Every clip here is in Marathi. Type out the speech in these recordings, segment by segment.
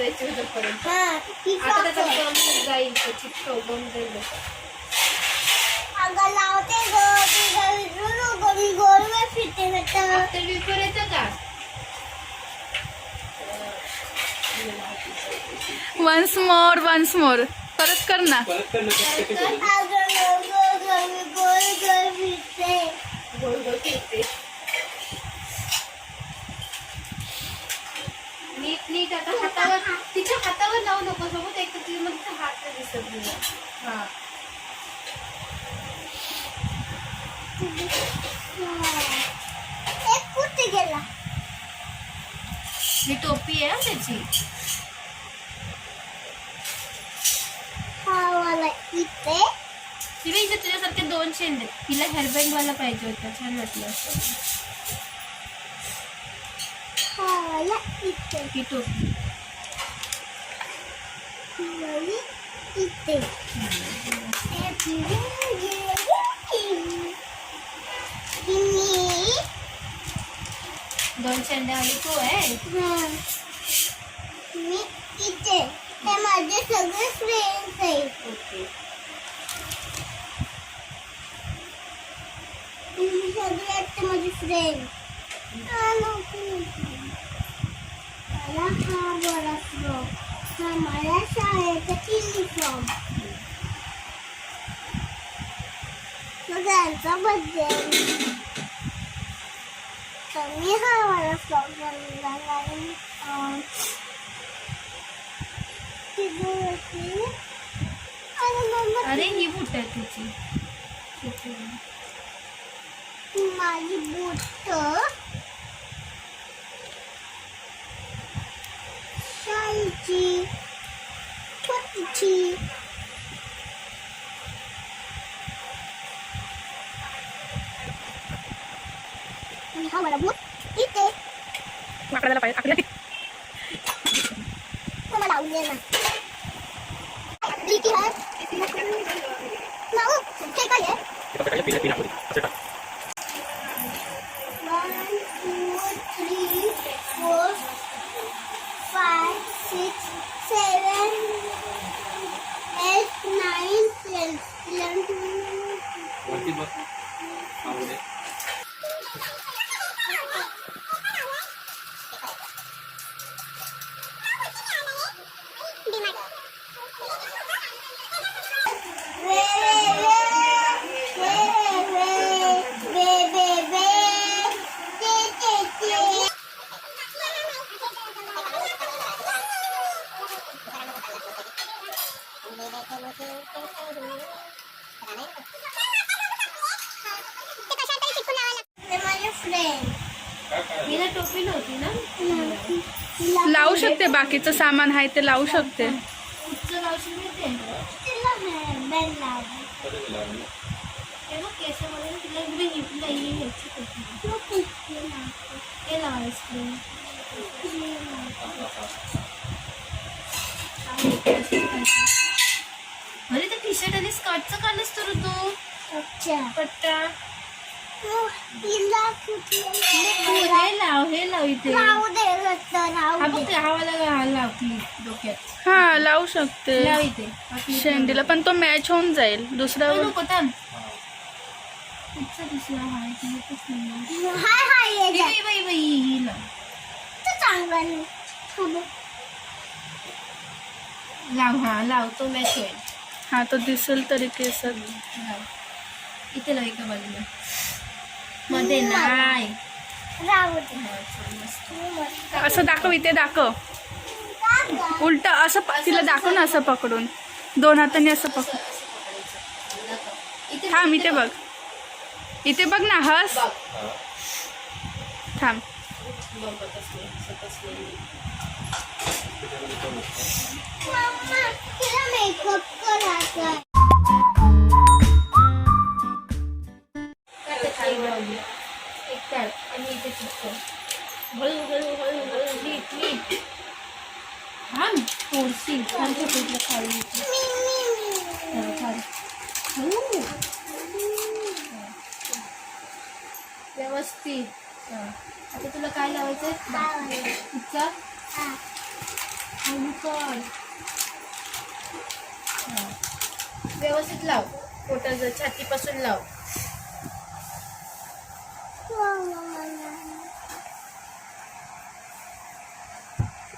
करायची उद्यापर्यंत. आता त्याचा गम जाईल, चिपकव गम जाईल. अगं लावते गोल फिरते आफ्टर बिफोर येतं का? वन्स मोर परत कर ना. गोल फिरते. गोल गोल फिरते. नीट आता हातावर, तिच्या हातावर लावू नको सोबत, एक तर तिच्या मग तिचा हात दिसत नाही. हा एक कुठे गेला? ही टोपी आहे त्याची. हा वाला इथे. तिला इथे तुझ्यासारखे 2 शेंडे. तिला हेअरबँड वाला पाहिजे होता, छान वाटलं असतं. हा वाला इथे. ही टोपी वाली इथे. 2 शेंड्यावाली तू आहे. मी इथे. हे माझे सगळे फ्रेंड्स आहेत. ओके. तुम्ही सगळे आहेत माझे फ्रेंड. मला हा बरा फ्रॉक. हा माझ्या शाळेचा युनिफॉर्म. त्यांचा बर्थडे. तर मी हा वाला फ्रॉक घालून अरे ही बूट आहे तुझी. माझी बूट शाळेची छोटीची. आणि हा मला बूट इथे. आकड्याला पाहिजे आकड्या. मला लावून दे ना. लिखी है लावू ते काय आहे? 1 2 3 4 5 6 7 8 9 10 11 हिला टोपी नव्हती ना. लावू शकते, बाकीचं सामान आहे ते लावू शकते. कुठचं लावशील माहिती आहे? हे बघ केसामध्ये ना तिला इकडे हिपला ही ह्याची टोपी. हे लाव आईस्क्रीम. अरे त्या टी शर्ट आणि स्कर्टचं काढलंस तर तू पट्टा. हे लाव इथे. हा बघ ते हवाला लाव क्लिप डोक्यात. हा लावू शकते लाव इथे शेंडीला, पण तो मॅच होऊन जाईल दुसरा. नको थांब. कुठचा दुसरा हाय तुझ्यातच नाही. बाई ही लाव. लाव. हा लाव, तो मॅच होईल. हा तो दिसेल तरी केसात. लाव इथे, लाव एका बाजूला. मध्ये नाही. असं दाखव, इथे दाखव. उलट असं तिला दाखव ना, असं पकडून 2 हातांनी असं पकड. थांब इथे बघ, इथे बघ ना, हस. थांब. मेकअप करायचा. एक काढ आणि इथे चिपकव. हळू नीट. थांब थोडीशी छानच्या खाली व्यवस्थित. आता तुला काय लावायचंय? हळू कर. हा. व्यवस्थित लाव. पोटाचं छातीपासून लाव.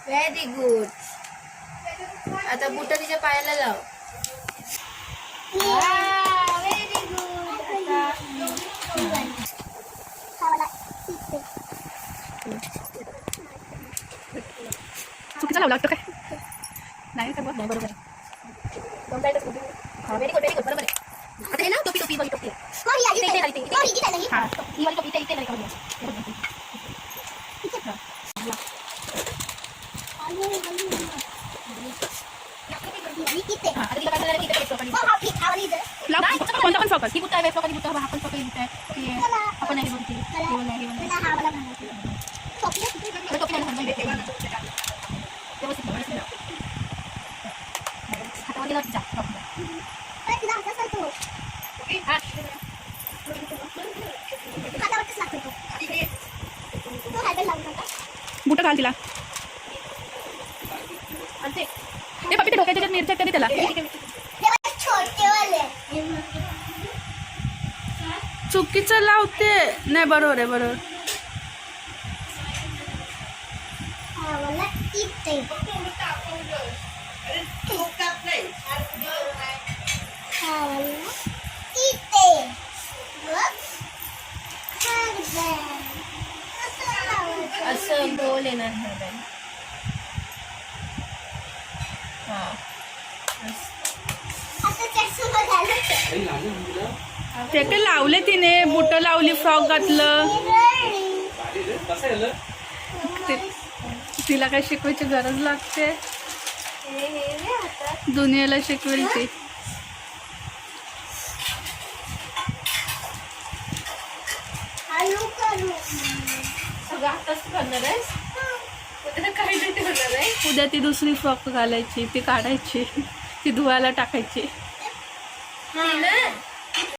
Very good. आता बुट तिच्या पायाला लाव. Very good. चुकीचं लावलं वाटतं काय नाही का नाही बरोबर आहे. व्हेरी गुड बरोबर आहे. आता हे ना टोपी टोपी बघ टोपी. हा ही वाली टोपी इथे नाही लाव कोणता पण फोकस. ही बुट्टा आहे फ्रॉक बुट्टा हा पण पकडली बुट्टा आहे. आपण नाही बघते. टोपी नाही व्यवस्थित हातावर लाव तिच्या. बुट घाल तिला. आणि ते पप्पी ते डोक्याच्या मिरच्या कधी त्याला चुकीचं लावते नाही. बरोबर आहे बरोबर. असं गोल येणार नाही. ते काय लावले तिने. बुट लावली फ्रॉक घातलं. तिला काय शिकवायची गरज लागते. दुनियाला शिकवेल ती. सगळं आताच करणार आहेस. उद्या काही नाही करणार आहे. उद्या ती दुसरी फ्रॉक घालायची. ती काढायची. ती धुवायला टाकायची. ना